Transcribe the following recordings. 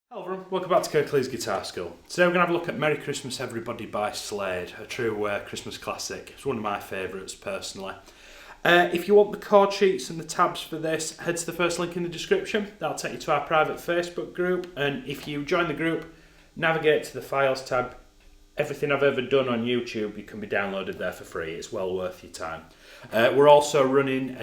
Hello everyone, welcome back to Kirklees Guitar School. Today we're going to have a look at Merry Christmas Everybody by Slade, a true Christmas classic. It's one of my favourites personally. If you want the chord sheets and the tabs for this, head to the first link in the description. That'll take you to our private Facebook group, and if you join the group, navigate to the Files tab. Everything I've ever done on YouTube, you can be downloaded there for free. It's well worth your time. We're also running,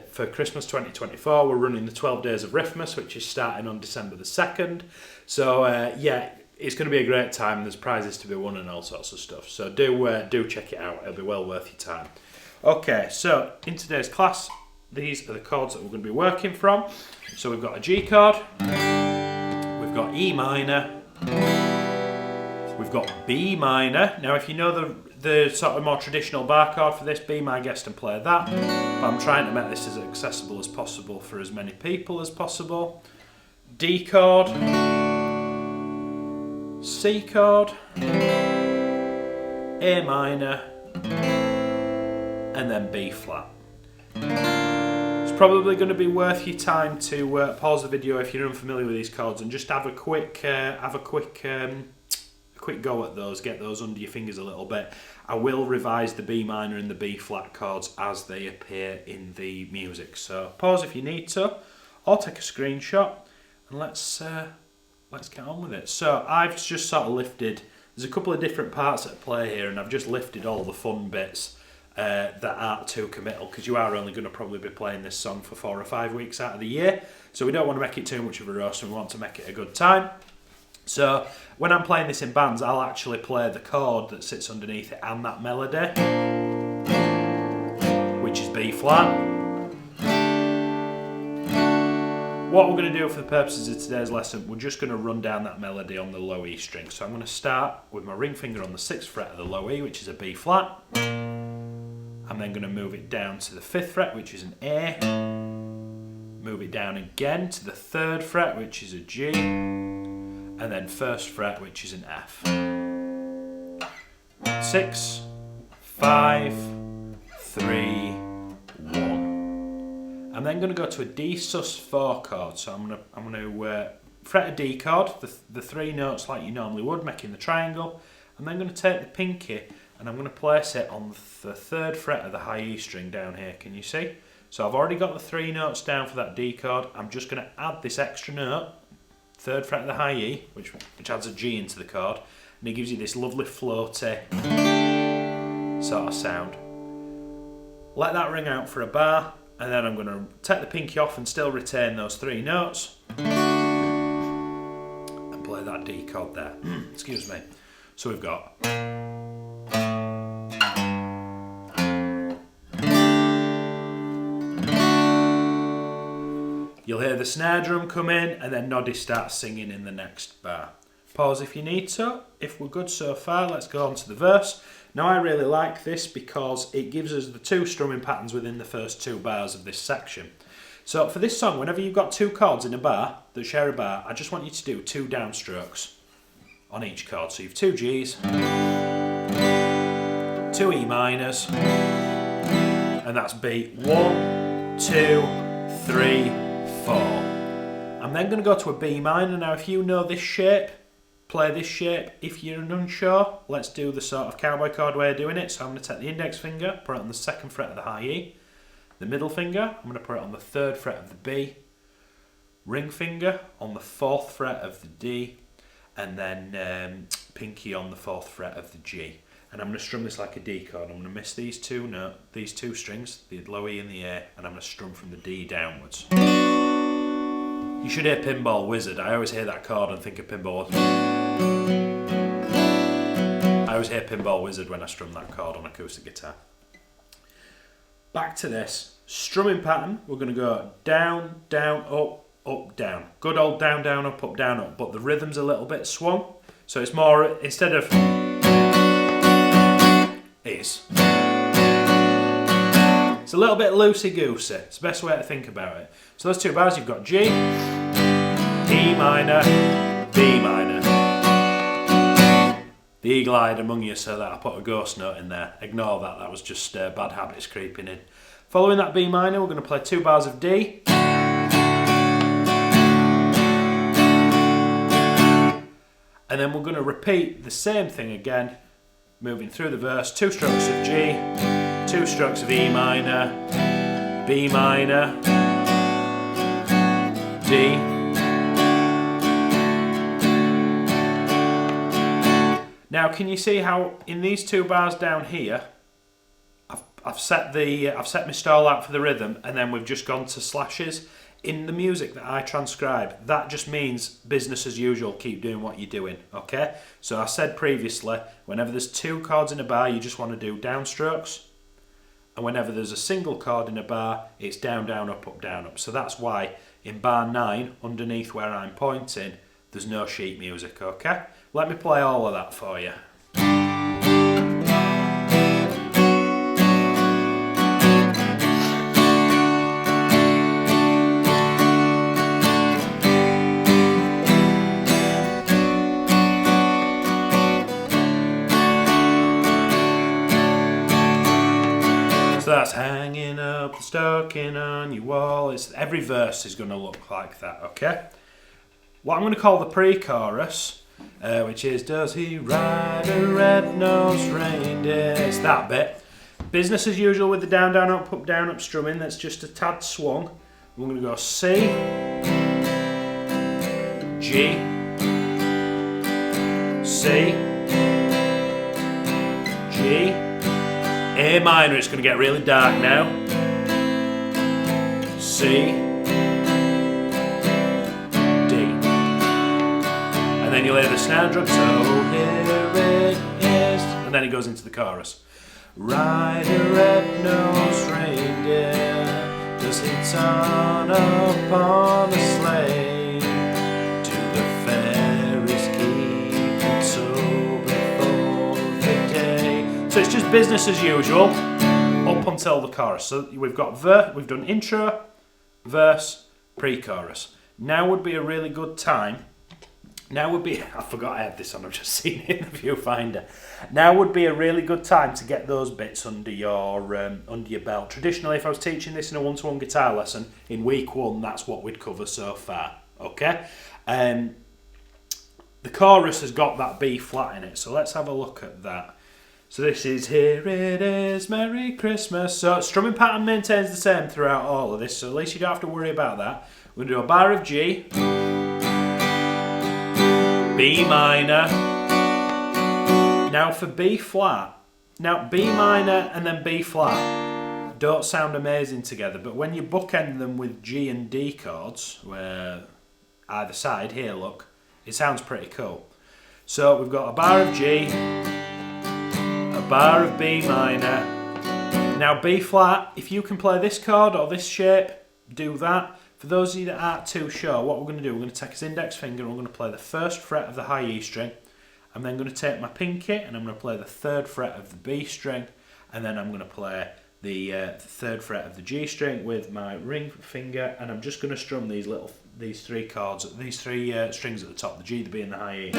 for Christmas 2024, we're running the 12 Days of Xmas, which is starting on December the 2nd. So yeah, it's going to be a great time. There's prizes to be won and all sorts of stuff. So do check it out. It'll be well worth your time. Okay, so in today's class, these are the chords that we're going to be working from. So we've got a G chord, we've got E minor, we've got B minor. Now if you know the sort of more traditional bar chord for this, be my guest and play that. But I'm trying to make this as accessible as possible for as many people as possible. D chord, C chord, A minor, and then B flat. It's probably going to be worth your time to pause the video if you're unfamiliar with these chords and just have a quick go at those, get those under your fingers a little bit. I will revise the B minor and the B flat chords as they appear in the music. So pause if you need to, or take a screenshot, and let's get on with it. So I've just sort of lifted, there's a couple of different parts at play here, and I've just lifted all the fun bits that aren't too committal, because you are only going to probably be playing this song for 4 or 5 weeks out of the year. So we don't want to make it too much of a roast, and we want to make it a good time. So when I'm playing this in bands, I'll actually play the chord that sits underneath it and that melody, which is B flat. What we're going to do for the purposes of today's lesson, we're just going to run down that melody on the low E string. So I'm going to start with my ring finger on the 6th fret of the low E, which is a B flat. I'm then going to move it down to the 5th fret, which is an A. Move it down again to the 3rd fret, which is a G. And then 1st fret, which is an F. 6, 5, 3, 1. I'm then going to go to a D sus4 chord. So I'm going to fret a D chord, the 3 notes like you normally would, making the triangle. I'm then going to take the pinky and I'm going to place it on the 3rd fret of the high E string down here. Can you see? So I've already got the 3 notes down for that D chord. I'm just going to add this extra note, 3rd fret of the high E, which adds a G into the chord, and it gives you this lovely floaty sort of sound. Let that ring out for a bar, and then I'm going to take the pinky off and still retain those 3 notes, and play that D chord there. Excuse me. So we've got... You'll hear the snare drum come in, and then Noddy starts singing in the next bar. Pause if you need to. If we're good so far, let's go on to the verse. Now I really like this because it gives us the 2 strumming patterns within the first 2 bars of this section. So for this song, whenever you've got 2 chords in a bar that share a bar, I just want you to do 2 downstrokes on each chord. So you've 2 Gs, 2 E minors, and that's beat 1, 2, 3, 4. I'm then going to go to a B minor. Now if you know this shape, play this shape. If you're unsure, let's do the sort of cowboy chord way of doing it. So I'm going to take the index finger, put it on the 2nd fret of the high E. The middle finger, I'm going to put it on the 3rd fret of the B. Ring finger on the 4th fret of the D. And then pinky on the 4th fret of the G. And I'm going to strum this like a D chord. I'm going to miss these 2 strings, the low E and the A, and I'm going to strum from the D downwards. You should hear Pinball Wizard. I always hear that chord and think of Pinball. I always hear Pinball Wizard when I strum that chord on acoustic guitar. Back to this. Strumming pattern, we're going to go down, down, up, up, down. Good old down, down, up, up, but the rhythm's a little bit swung. So it's more, instead of... It's a little bit loosey-goosey. It's the best way to think about it. So those 2 bars, you've got G, E minor, B minor. The eagle-eyed among you, so that I put a ghost note in there. Ignore that, that was just bad habits creeping in. Following that B minor, we're going to play 2 bars of D. And then we're going to repeat the same thing again, moving through the verse. 2 strokes of G, 2 strokes of E minor, B minor, D. Now, can you see how in these 2 bars down here, I've set my stall out for the rhythm, and then we've just gone to slashes. In the music that I transcribe, that just means business as usual, keep doing what you're doing, okay? So I said previously, whenever there's 2 chords in a bar, you just want to do downstrokes. And whenever there's a single chord in a bar, it's down, down, up, up, down, up. So that's why in bar 9, underneath where I'm pointing, there's no sheet music, okay? Let me play all of that for you. That's hanging up the stocking on your wall. Every verse is going to look like that, okay? What I'm going to call the pre-chorus, which is, does he ride a red-nosed reindeer? It's that bit. Business as usual with the down, down, up strumming. That's just a tad swung. We're going to go C, G, C, G, A minor. It's going to get really dark now. C, D. And then you'll hear the snare drum. So here it is. And then it goes into the chorus. Ride a red-nosed reindeer, does he turn up on a sleigh? Do the fairies keep it so before the day? So it's just business as usual up until the chorus. So we've got we've done intro, verse, pre-chorus. Now would be a really good time. I forgot I had this on, I've just seen it in the viewfinder. Now would be a really good time to get those bits under your belt. Traditionally, if I was teaching this in a one-to-one guitar lesson, in week 1, that's what we'd cover so far, okay? The chorus has got that B flat in it, so let's have a look at that. So this is, here it is, Merry Christmas. So strumming pattern maintains the same throughout all of this, so at least you don't have to worry about that. We're going to do a bar of G, B minor. Now for B flat, now B minor and then B flat don't sound amazing together, but when you bookend them with G and D chords, where either side, here look, it sounds pretty cool. So we've got a bar of G, a bar of B minor. Now B flat, if you can play this chord or this shape, do that. For those of you that aren't too sure, what we're going to do, we're going to take his index finger and we're going to play the 1st fret of the high E string. I'm then going to take my pinky and I'm going to play the 3rd fret of the B string, and then I'm going to play the 3rd fret of the G string with my ring finger, and I'm just going to strum these 3 chords, these 3 strings at the top, the G, the B and the high E.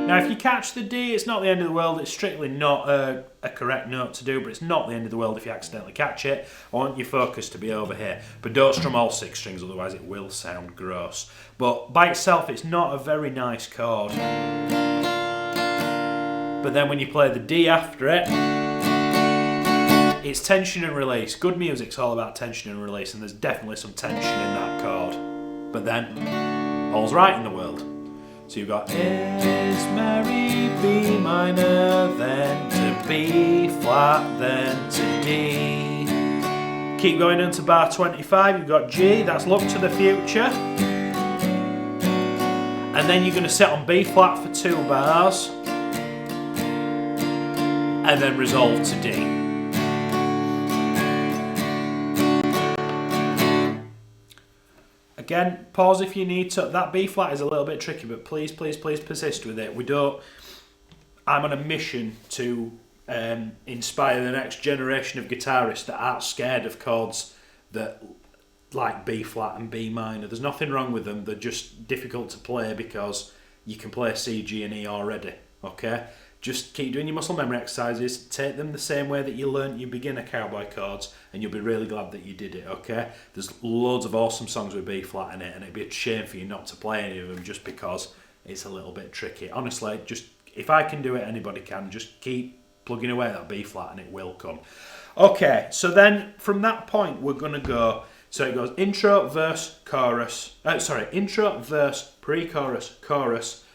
Now if you catch the D, it's not the end of the world. It's strictly not a correct note to do, but it's not the end of the world if you accidentally catch it. I want your focus to be over here. But don't strum all 6 strings, otherwise it will sound gross. But by itself, it's not a very nice chord. But then when you play the D after it, it's tension and release. Good music's all about tension and release, and there's definitely some tension in that chord. But then, all's right in the world. So you've got is Merry B minor, then to B flat, then to D. Keep going into bar 25, you've got G, that's look to the future. And then you're going to sit on B flat for 2 bars. And then resolve to D. Again, pause if you need to. That B flat is a little bit tricky, but please, please, please persist with it. I'm on a mission to inspire the next generation of guitarists that aren't scared of chords that like B flat and B minor. There's nothing wrong with them. They're just difficult to play because you can play C, G and E already, okay? Just keep doing your muscle memory exercises, take them the same way that you learnt your beginner cowboy chords, and you'll be really glad that you did it, okay? There's loads of awesome songs with B flat in it, and it'd be a shame for you not to play any of them just because it's a little bit tricky. Honestly, just if I can do it, anybody can. Just keep plugging away that B flat and it will come. Okay, so then from that point we're going to go, so it goes intro, verse, chorus, intro, verse, pre-chorus, chorus,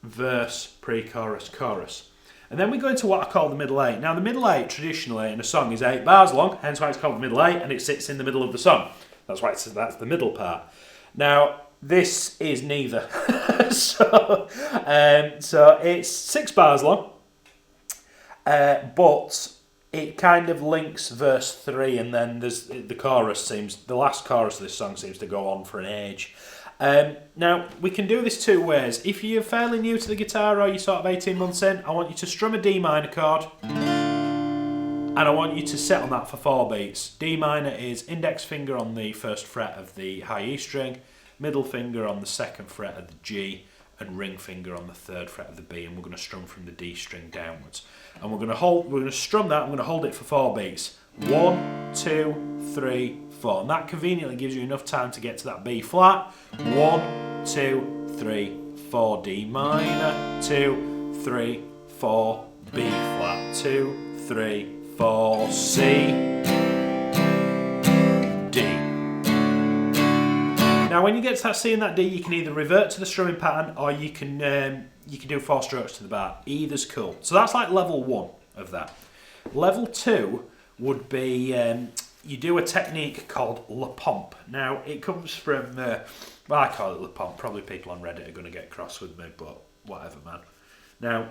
verse, pre-chorus, chorus. And then we go into what I call the middle eight. Now the middle eight traditionally in a song is 8 bars long, hence why it's called the middle eight, and it sits in the middle of the song. That's why that's the middle part. Now this is neither. so it's 6 bars long, but it kind of links verse 3, and then there's the last chorus of this song seems to go on for an age. Now, we can do this 2 ways. If you're fairly new to the guitar or you're sort of 18 months in, I want you to strum a D minor chord, and I want you to set on that for 4 beats. D minor is index finger on the 1st fret of the high E string, middle finger on the 2nd fret of the G, and ring finger on the 3rd fret of the B, and we're going to strum from the D string downwards. And we're going to strum that, I'm going to hold it for 4 beats. 1, 2, 3, 4. And that conveniently gives you enough time to get to that B flat. 1, 2, 3, 4, D minor. 2, 3, 4, B flat. 2, 3, 4, C, D. Now when you get to that C and that D, you can either revert to the strumming pattern or you can do 4 strokes to the bar. Either's cool. So that's like level 1 of that. Level 2 would be you do a technique called Le Pompe. Now it comes from I call it Le Pompe. Probably people on Reddit are going to get cross with me, but whatever, man. Now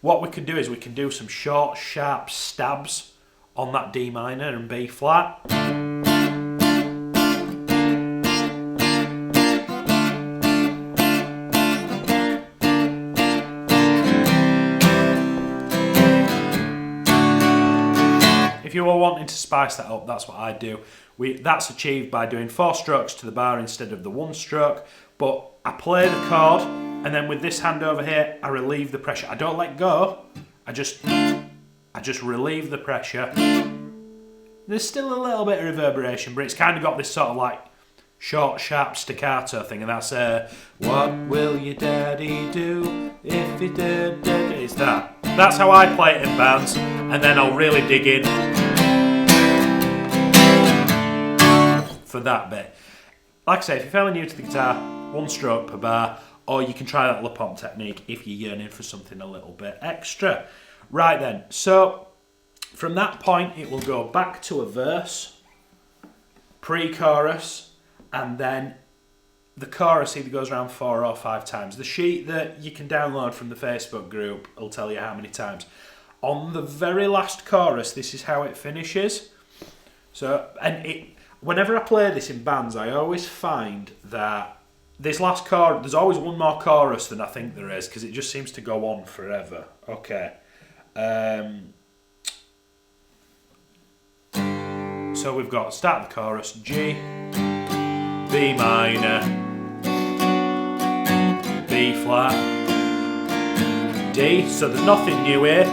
what we can do is we can do some short, sharp stabs on that D minor and B flat. If you were wanting to spice that up, that's what I do. That's achieved by doing 4 strokes to the bar instead of the 1 stroke. But I play the chord, and then with this hand over here, I relieve the pressure. I don't let go. I just relieve the pressure. There's still a little bit of reverberation, but it's kind of got this sort of like short, sharp staccato thing, and that's what will your daddy do if he did? It's that. That's how I play it in bands, and then I'll really dig in for that bit. Like I say, if you're fairly new to the guitar, 1 stroke per bar, or you can try that Le Pompe technique if you're yearning for something a little bit extra. Right then, so from that point it will go back to a verse, pre-chorus, and then the chorus either goes around 4 or 5 times. The sheet that you can download from the Facebook group will tell you how many times. On the very last chorus, this is how it finishes. So, whenever I play this in bands, I always find that this last chorus, there's always one more chorus than I think there is, because it just seems to go on forever. Okay. So we've got start of the chorus, G, B minor, B flat, D, so there's nothing new here.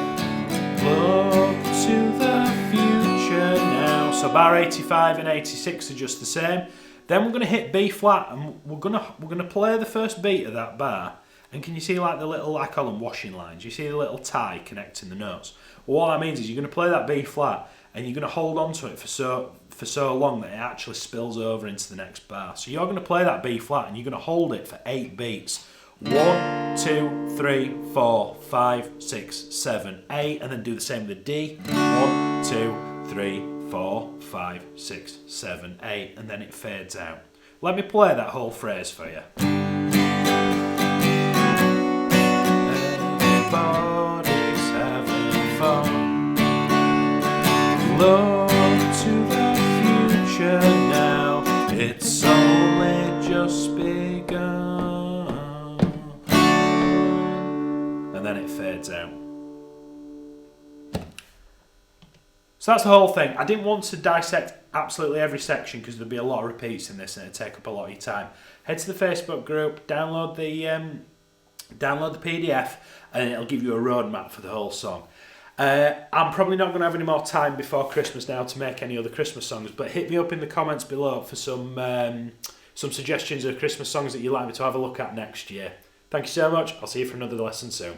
Look to the future now. So bar 85 and 86 are just the same. Then we're going to hit B flat, and we're going to play the first beat of that bar. And can you see like the little, I call them washing lines, you see the little tie connecting the notes? Well, what that means is you're going to play that B flat, and you're going to hold on to it for so long that it actually spills over into the next bar. So you're going to play that B flat, and you're going to hold it for 8 beats. 1, 2, 3, 4, 5, 6, 7, 8, and then do the same with the D. 1, 2, 3, 4, 5, 6, 7, 8, and then it fades out. Let me play that whole phrase for you. Everybody's having fun. Look to the future now. It's only just begun. And then it fades out. So that's the whole thing. I didn't want to dissect absolutely every section because there'd be a lot of repeats in this and it'd take up a lot of your time. Head to the Facebook group, download the PDF, and it'll give you a roadmap for the whole song. I'm probably not going to have any more time before Christmas now to make any other Christmas songs, but hit me up in the comments below for some some suggestions of Christmas songs that you'd like me to have a look at next year. Thank you so much. I'll see you for another lesson soon.